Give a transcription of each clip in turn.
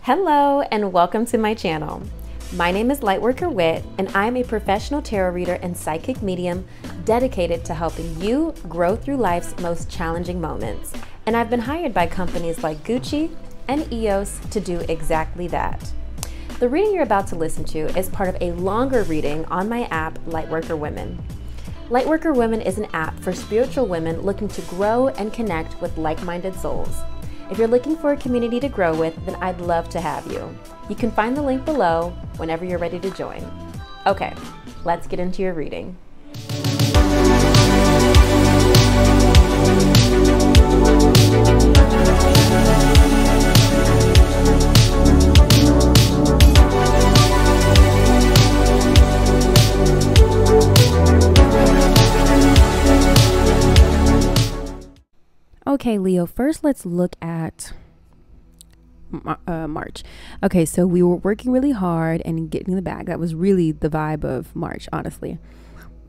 Hello and welcome to my channel. My name is Lightworker Whit and I'm a professional tarot reader and psychic medium dedicated to helping you grow through life's most challenging moments. And I've been hired by companies like Gucci and EOS to do exactly that. The reading you're about to listen to is part of a longer reading on my app, Lightworker Women. Lightworker Women is an app for spiritual women looking to grow and connect with like-minded souls. If you're looking for a community to grow with, then I'd love to have you. You can find the link below whenever you're ready to join. Okay, let's get into your reading. Okay, Leo, first let's look at March. Okay, so we were working really hard and getting the bag. That was really the vibe of March, honestly.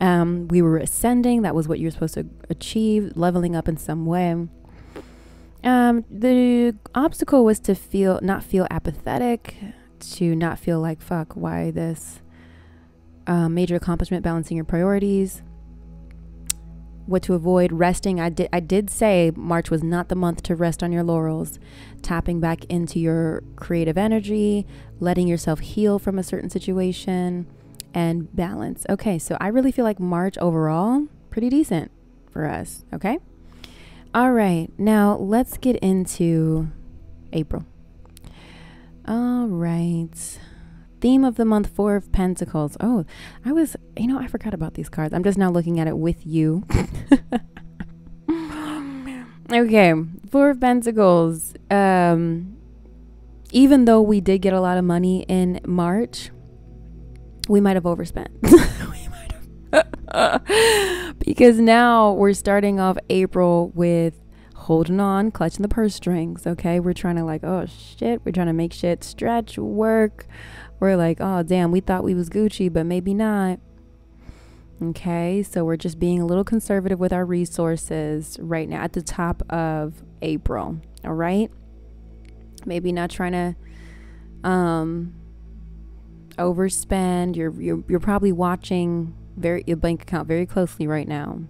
We were ascending. That was what you were supposed to achieve, leveling up in some way. The obstacle was to not feel apathetic, to not feel like, fuck, why this? Major accomplishment, balancing your priorities. What to avoid, resting. I did say March was not the month to rest on your laurels. Tapping back into your creative energy, letting yourself heal from a certain situation, and balance. Okay, so I really feel like March overall, pretty decent for us, okay? All right, now let's get into April. All right. Theme of the month, Four of Pentacles. Oh, I forgot about these cards. I'm just now looking at it with you. Okay, Four of Pentacles. Even though we did get a lot of money in March, we might have overspent. Because now we're starting off April with holding on, clutching the purse strings. Okay, we're trying to oh shit, we're trying to make shit stretch, work. We're like, oh, damn, we thought we was Gucci, but maybe not. Okay, so we're just being a little conservative with our resources right now at the top of April. All right. Maybe not trying to overspend. You're probably watching your bank account very closely right now.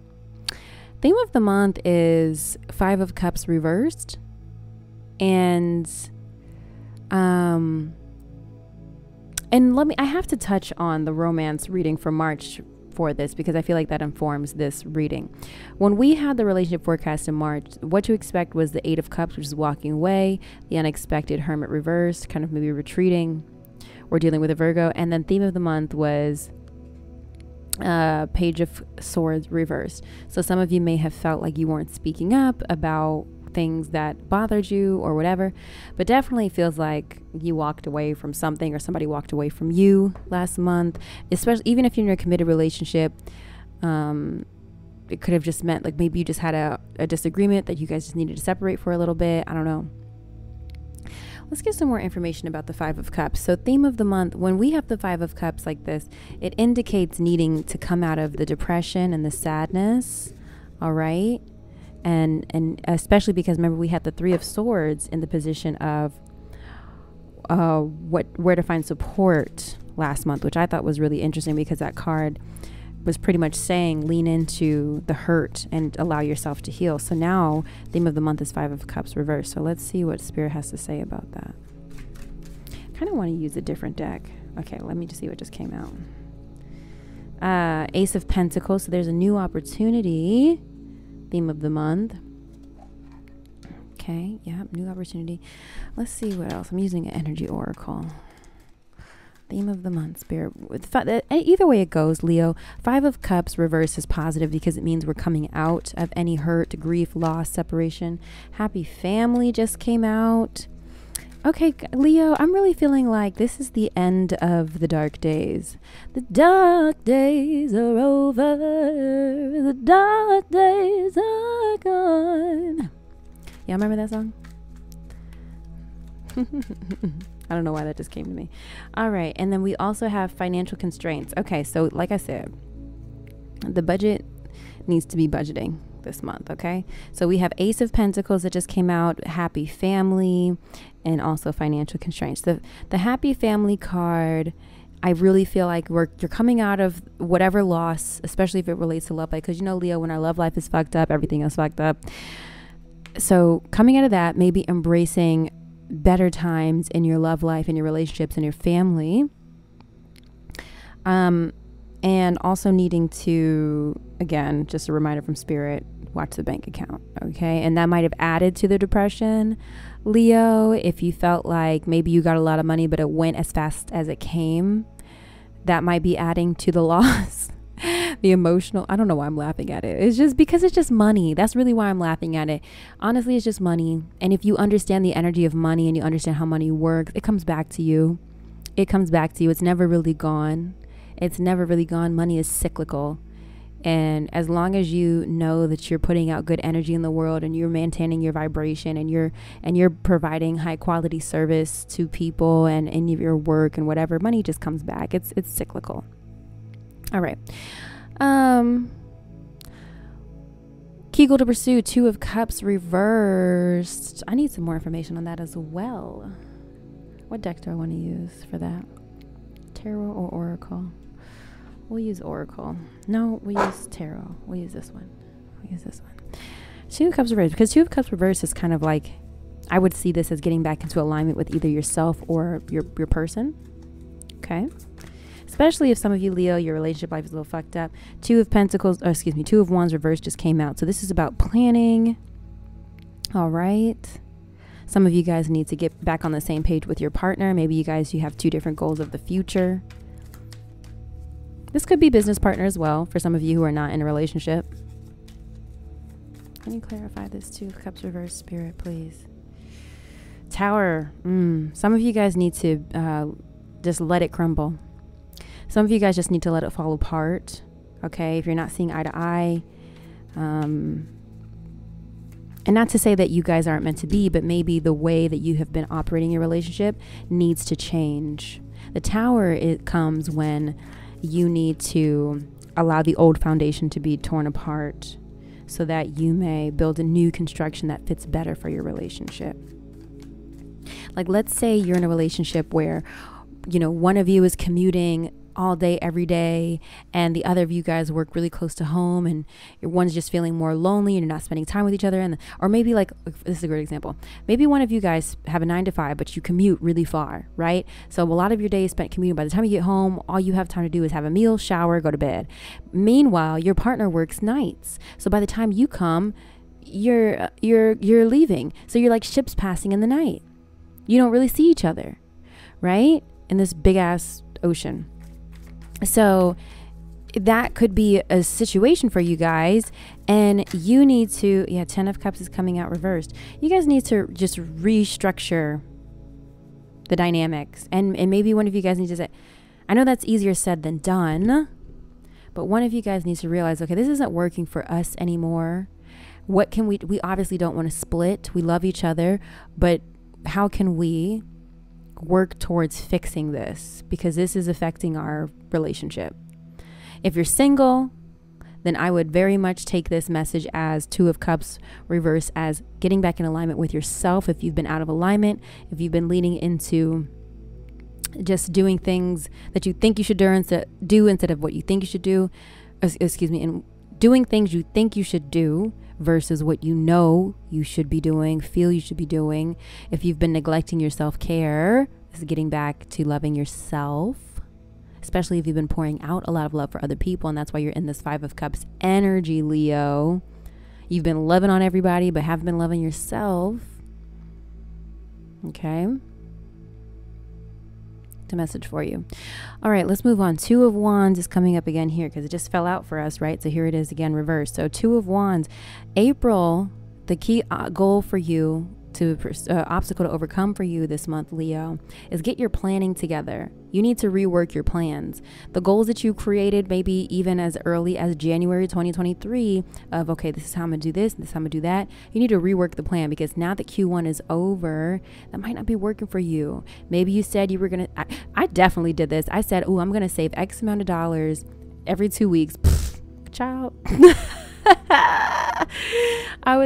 Theme of the month is Five of Cups reversed. And I have to touch on the romance reading for March for this because I feel like that informs this reading. When we had the relationship forecast in March, what to expect was the Eight of Cups, which is walking away, the unexpected Hermit reversed, kind of maybe retreating. We're dealing with a Virgo. And then theme of the month was Page of Swords reversed. So some of you may have felt like you weren't speaking up about things that bothered you or whatever, but definitely feels like you walked away from something or somebody walked away from you last month, especially even if you're in a committed relationship. It could have just meant maybe you just had a disagreement that you guys just needed to separate for a little bit. I don't know. Let's get some more information about the Five of Cups. So theme of the month, when we have the Five of Cups like this, it indicates needing to come out of the depression and the sadness. All right. And especially because remember we had the Three of Swords in the position of where to find support last month, which I thought was really interesting because that card was pretty much saying lean into the hurt and allow yourself to heal. So now theme of the month is Five of Cups reversed. So let's see what Spirit has to say about that. Kind of want to use a different deck. Okay, let me just see what just came out. Ace of Pentacles. So there's a new opportunity. Theme of the month. Okay, yeah, new opportunity. Let's see what else. I'm using an energy oracle. Theme of the month, Spirit. Either way it goes, Leo, Five of Cups reverse is positive because it means we're coming out of any hurt, grief, loss, separation. Happy Family just came out. Okay, Leo, I'm really feeling like this is the end of the dark days. The dark days are over. The dark days are gone. Yeah, remember that song? I don't know why that just came to me. All right, and then we also have financial constraints. Okay, so like I said, the budget needs to be budgeting this month. Okay, so we have Ace of Pentacles that just came out, happy family, and also financial constraints. The happy family card, I really feel like you're coming out of whatever loss, especially if it relates to love life, because you know, Leo, when our love life is fucked up, everything else fucked up. So coming out of that, maybe embracing better times in your love life, in your relationships, in your family, and also needing to, again, just a reminder from Spirit, watch the bank account. Okay, and that might have added to the depression, Leo, if you felt like maybe you got a lot of money but it went as fast as it came. That might be adding to the loss. The emotional, I don't know why I'm laughing at it. It's just because it's just money. That's really why I'm laughing at it. Honestly, it's just money. And if you understand the energy of money and you understand how money works, it comes back to you. It comes back to you. It's never really gone. It's never really gone. Money is cyclical. And as long as you know that you're putting out good energy in the world and you're maintaining your vibration and you're providing high quality service to people and in your work and whatever, money just comes back. It's cyclical. All right. Kegel to pursue, Two of Cups reversed. I need some more information on that as well. What deck do I want to use for that? Tarot or Oracle? We'll use Oracle. No, we'll use Tarot. We'll use this one. Two of Cups reversed, because Two of Cups reversed is kind of like, I would see this as getting back into alignment with either yourself or your person. Okay. Especially if some of you, Leo, your relationship life is a little fucked up. Two of Wands reversed just came out. So this is about planning. All right. Some of you guys need to get back on the same page with your partner. Maybe you have two different goals of the future. This could be business partner as well for some of you who are not in a relationship. Can you clarify this Two of Cups reversed, Spirit, please? Tower. Some of you guys need to just let it crumble. Some of you guys just need to let it fall apart. Okay, if you're not seeing eye to eye. And not to say that you guys aren't meant to be, but maybe the way that you have been operating your relationship needs to change. The Tower, it comes when you need to allow the old foundation to be torn apart so that you may build a new construction that fits better for your relationship. Like, let's say you're in a relationship where, you know, one of you is commuting all day, every day, and the other of you guys work really close to home, and one's just feeling more lonely and you're not spending time with each other. Or maybe, like, this is a great example. Maybe one of you guys have a 9 to 5, but you commute really far, right? So a lot of your day is spent commuting. By the time you get home, all you have time to do is have a meal, shower, go to bed. Meanwhile, your partner works nights. So by the time you come, you're leaving. So you're like ships passing in the night. You don't really see each other, right? In this big ass ocean. So that could be a situation for you guys, and you need to, 10 of Cups is coming out reversed. You guys need to just restructure the dynamics, and maybe one of you guys needs to say, I know that's easier said than done, but one of you guys needs to realize, okay, this isn't working for us anymore. What can we obviously don't want to split. We love each other, but how can we work towards fixing this, because this is affecting our relationship? If you're single, then I would very much take this message as Two of Cups reverse as getting back in alignment with yourself. If you've been out of alignment, if you've been leaning into just doing things that you think you should do instead of what you think you should do, and doing things you think you should do versus what you know you should be doing, feel you should be doing. If you've been neglecting your self-care, this is getting back to loving yourself, especially if you've been pouring out a lot of love for other people, and that's why you're in this 5 of Cups energy, Leo. You've been loving on everybody but haven't been loving yourself. Okay, the message for you. All right, let's move on. Two of Wands is coming up again here because it just fell out for us, right? So here it is again reversed. So Two of Wands, April, the key goal for you to obstacle to overcome for you this month, Leo, is get your planning together. You need to rework your plans. The goals that you created maybe even as early as January 2023 of, okay, this is how I'm gonna do this is how I'm gonna do that. You need to rework the plan, because now that Q1 is over, that might not be working for you. Maybe you said you were gonna, I definitely did this. I said, oh, I'm gonna save X amount of dollars every 2 weeks. Pfft, child. I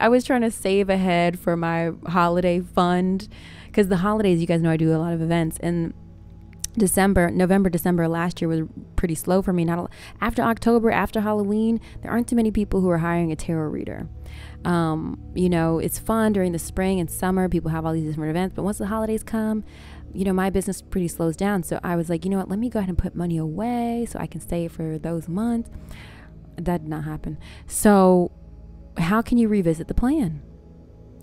was trying to save ahead for my holiday fund, because the holidays, you guys know I do a lot of events, and November, December last year was pretty slow for me. After October, after Halloween, there aren't too many people who are hiring a tarot reader. It's fun during the spring and summer. People have all these different events, but once the holidays come, my business pretty slows down. So I was like, you know what, let me go ahead and put money away so I can save for those months. That did not happen. So how can you revisit the plan?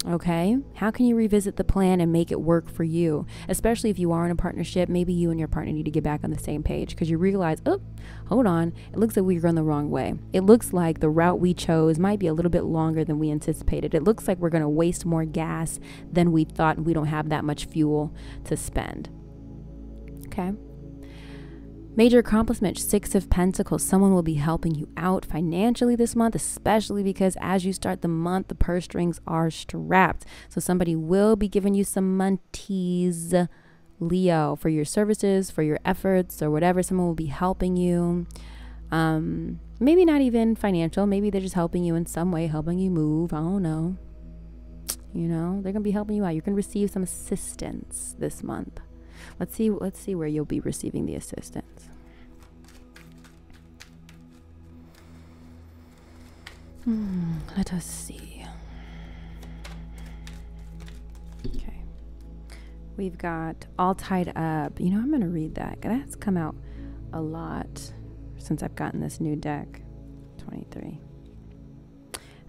Okay, how can you revisit the plan and make it work for you? Especially if you are in a partnership, maybe you and your partner need to get back on the same page, because you realize, oh, hold on, it looks like we're going the wrong way. It looks like the route we chose might be a little bit longer than we anticipated. It looks like we're going to waste more gas than we thought, and we don't have that much fuel to spend. Okay. Major accomplishment, 6 of Pentacles. Someone will be helping you out financially this month, especially because as you start the month, the purse strings are strapped. So somebody will be giving you some monties, Leo, for your services, for your efforts, or whatever. Someone will be helping you. Maybe not even financial. Maybe they're just helping you in some way, helping you move. I don't know. They're going to be helping you out. You're going to receive some assistance this month. Let's see where you'll be receiving the assistance. Let us see. Okay. We've got All Tied Up. I'm going to read that. That's come out a lot since I've gotten this new deck. 23.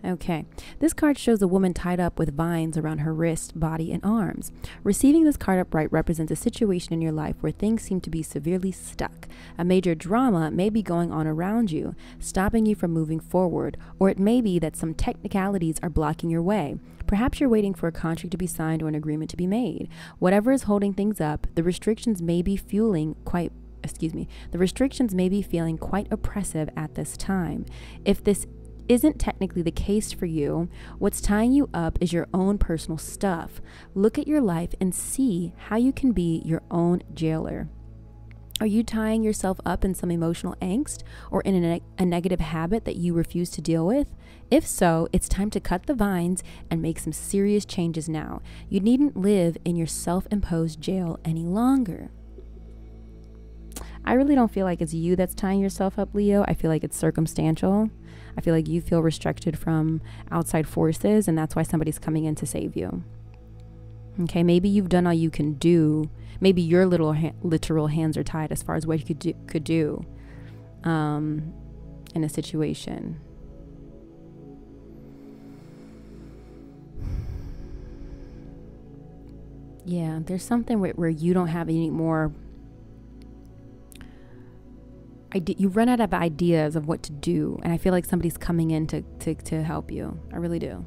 Okay, this card shows a woman tied up with vines around her wrist, body, and arms. Receiving this card upright represents a situation in your life where things seem to be severely stuck. A major drama may be going on around you, stopping you from moving forward, or it may be that some technicalities are blocking your way. Perhaps you're waiting for a contract to be signed or an agreement to be made. Whatever is holding things up, the restrictions may be feeling quite oppressive at this time. If this isn't technically the case for you, what's tying you up is your own personal stuff. Look at your life and see how you can be your own jailer. Are you tying yourself up in some emotional angst or in a negative habit that you refuse to deal with? If so, it's time to cut the vines and make some serious changes now. You needn't live in your self-imposed jail any longer. I really don't feel like it's you that's tying yourself up, Leo. I feel like it's circumstantial. I feel like you feel restricted from outside forces, and that's why somebody's coming in to save you. Okay, maybe you've done all you can do. Maybe your literal hands are tied as far as what you could do in a situation. Yeah, there's something where you don't have any more. You run out of ideas of what to do, and I feel like somebody's coming in to help you. I really do.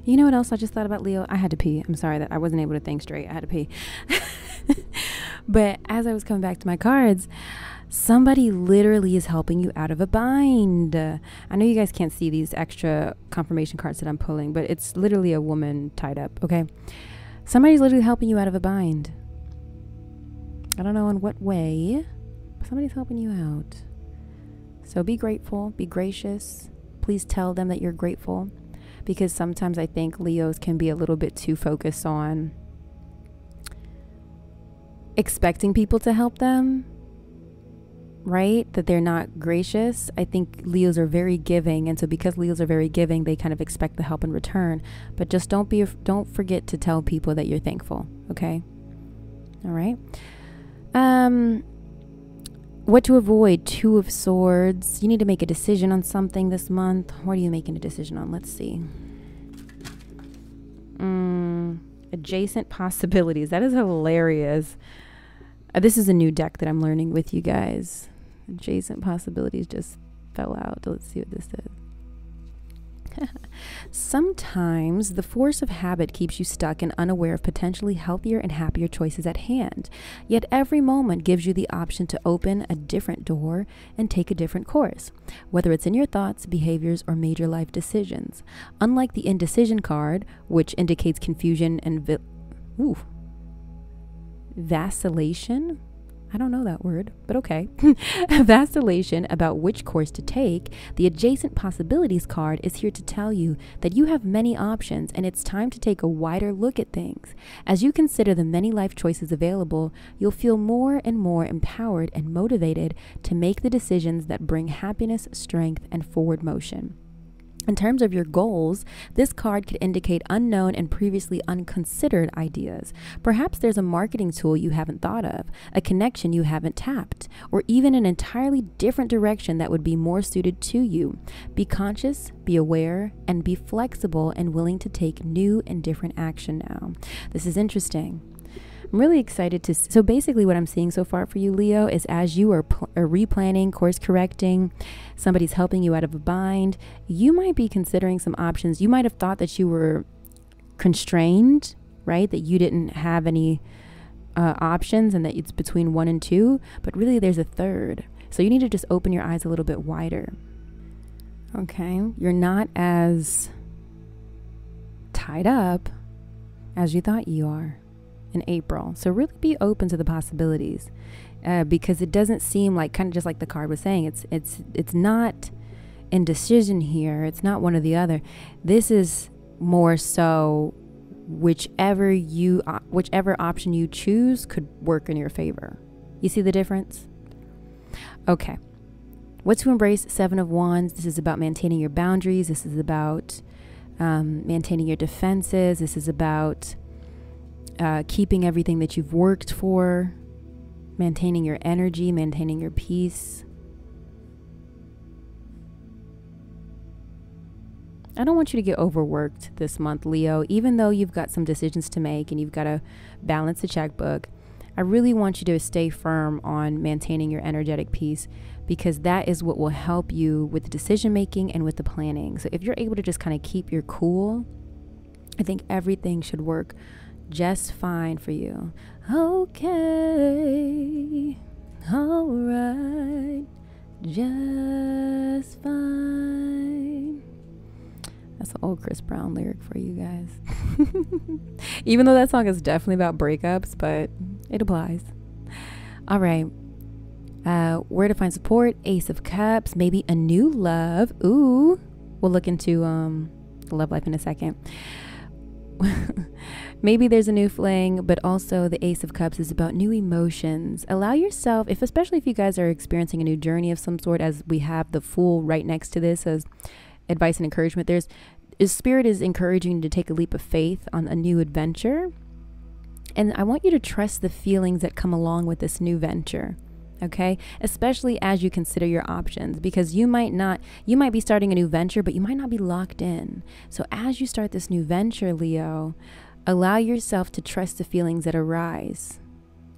You know what else I just thought about, Leo? I had to pee. I'm sorry that I wasn't able to think straight. I had to pee. But as I was coming back to my cards, somebody literally is helping you out of a bind. I know you guys can't see these extra confirmation cards that I'm pulling, but it's literally a woman tied up, okay? Somebody's literally helping you out of a bind. I don't know in what way, but somebody's helping you out. So be grateful, be gracious. Please tell them that you're grateful, because sometimes I think Leos can be a little bit too focused on expecting people to help them, right? That they're not gracious. I think Leos are very giving, and so because Leos are very giving, they kind of expect the help in return. But just don't forget to tell people that you're thankful, okay? All right. What to avoid? 2 of Swords. You need to make a decision on something this month. What are you making a decision on? Let's see. Adjacent possibilities. That is hilarious. This is a new deck that I'm learning with you guys. Adjacent possibilities just fell out. Let's see what this is. Sometimes the force of habit keeps you stuck and unaware of potentially healthier and happier choices at hand. Yet every moment gives you the option to open a different door and take a different course, whether it's in your thoughts, behaviors, or major life decisions. Unlike the indecision card, which indicates confusion and vacillation, I don't know that word, but okay. Vacillation about which course to take, the Adjacent Possibilities card is here to tell you that you have many options and it's time to take a wider look at things. As you consider the many life choices available, you'll feel more and more empowered and motivated to make the decisions that bring happiness, strength, and forward motion. In terms of your goals, this card could indicate unknown and previously unconsidered ideas. Perhaps there's a marketing tool you haven't thought of, a connection you haven't tapped, or even an entirely different direction that would be more suited to you. Be conscious, be aware, and be flexible and willing to take new and different action now. This is interesting. I'm really excited to so basically what I'm seeing so far for you, Leo, is as you are replanning, course correcting, somebody's helping you out of a bind, you might be considering some options. You might have thought that you were constrained, right? That you didn't have any options and that it's between 1 and 2, but really there's a third. So you need to just open your eyes a little bit wider. Okay, you're not as tied up as you thought you are in April. So really be open to the possibilities, because it doesn't seem like, kind of just like the card was saying, it's not indecision here. It's not one or the other. This is more so whichever option you choose could work in your favor. You see the difference? Okay. What to embrace? 7 of Wands. This is about maintaining your boundaries. This is about maintaining your defenses. This is about keeping everything that you've worked for, maintaining your energy, maintaining your peace. I don't want you to get overworked this month, Leo. Even though you've got some decisions to make and you've got to balance the checkbook, I really want you to stay firm on maintaining your energetic peace, because that is what will help you with the decision making and with the planning. So if you're able to just kind of keep your cool, I think everything should work just fine for you. Okay, all right, just fine. That's an old Chris Brown lyric for you guys. Even though that song is definitely about breakups, but it applies. All right, where to find support? Ace of Cups, maybe a new love. Ooh, we'll look into the love life in a second. Maybe there's a new fling, but also the Ace of Cups is about new emotions. Allow yourself, especially if you guys are experiencing a new journey of some sort, as we have the Fool right next to this as advice and encouragement. Spirit is encouraging you to take a leap of faith on a new adventure. And I want you to trust the feelings that come along with this new venture. Okay, especially as you consider your options, because you might be starting a new venture, but you might not be locked in. So as you start this new venture, Leo, allow yourself to trust the feelings that arise.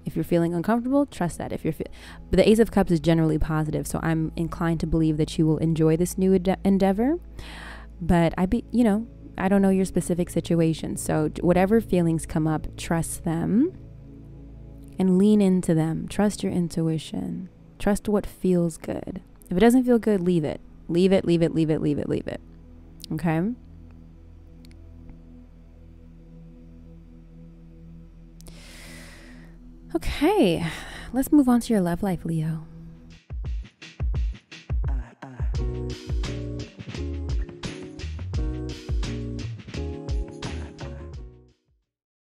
If you're feeling uncomfortable, trust that. But the Ace of Cups is generally positive, so I'm inclined to believe that you will enjoy this new endeavor. But I don't know your specific situation, so whatever feelings come up, trust them. And lean into them. Trust your intuition. Trust what feels good. If it doesn't feel good, leave it. Leave it, leave it, leave it, leave it, leave it. Okay? Okay. Let's move on to your love life, Leo.